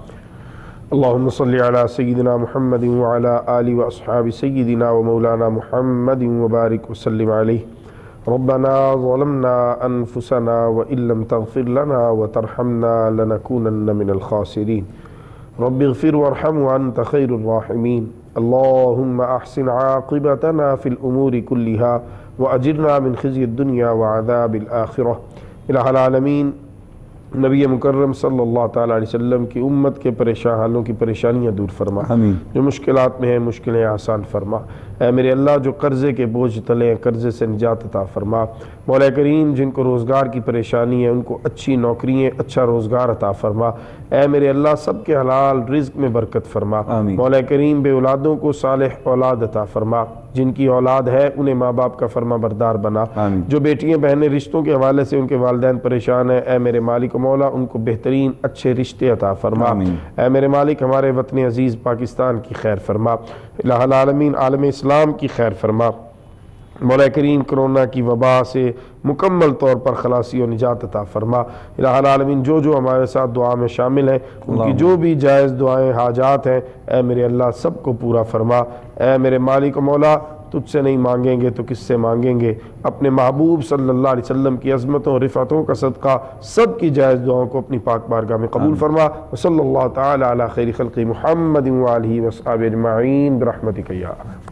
اللہم صلی علی سیدنا محمد وعلی آلہ واصحاب سیدنا ومولانا محمد وبارک وسلم علیہ۔ ربنا ظلمنا انفسنا وان لم تغفر لنا وترحمنا لنكونن من الخاسرین۔ رب اغفر وارحم وانت خیر الراحمین۔ اللہم احسن عاقبتنا فی الامور كلها واجرنا من خزي الدنیا وعذاب الآخرہ۔ الہ العالمین نبی مکرم صلی اللہ تعالیٰ علیہ وسلم کی امت کے پریشان حالوں کی پریشانیاں دور فرما، آمین۔ جو مشکلات میں ہیں مشکلیں آسان فرما۔ اے میرے اللہ جو قرضے کے بوجھ تلے ہیں قرضے سے نجات عطا فرما۔ مولا کریم جن کو روزگار کی پریشانی ہے ان کو اچھی نوکریاں اچھا روزگار عطا فرما۔ اے میرے اللہ سب کے حلال رزق میں برکت فرما۔ آمین۔ مولا کریم بے اولادوں کو صالح اولاد عطا فرما، جن کی اولاد ہے انہیں ماں باپ کا فرما بردار بنا۔ آمین۔ جو بیٹیاں بہنیں رشتوں کے حوالے سے ان کے والدین پریشان ہیں، اے میرے مالک و مولا ان کو بہترین اچھے رشتے عطا فرما۔ آمین۔ اے میرے مالک ہمارے وطن عزیز پاکستان کی خیر فرما، الہ العالمین عالم اسلام کی خیر فرما۔ مولا کریم کرونا کی وبا سے مکمل طور پر خلاصی و نجات عطا فرما۔ الہ العالمین جو ہمارے ساتھ دعا میں شامل ہیں ان کی جو بھی جائز دعائیں حاجات ہیں اے میرے اللہ سب کو پورا فرما۔ اے میرے مالک و مولا تجھ سے نہیں مانگیں گے تو کس سے مانگیں گے؟ اپنے محبوب صلی اللہ علیہ وسلم کی عظمتوں اور رفعتوں کا صدقہ سب کی جائز دعاؤں کو اپنی پاک بارگاہ میں قبول فرما۔ وصلی اللہ تعالی علی خیر خلق محمد وآلہ وصحبہ اجمعین برحمتک یا ارحم۔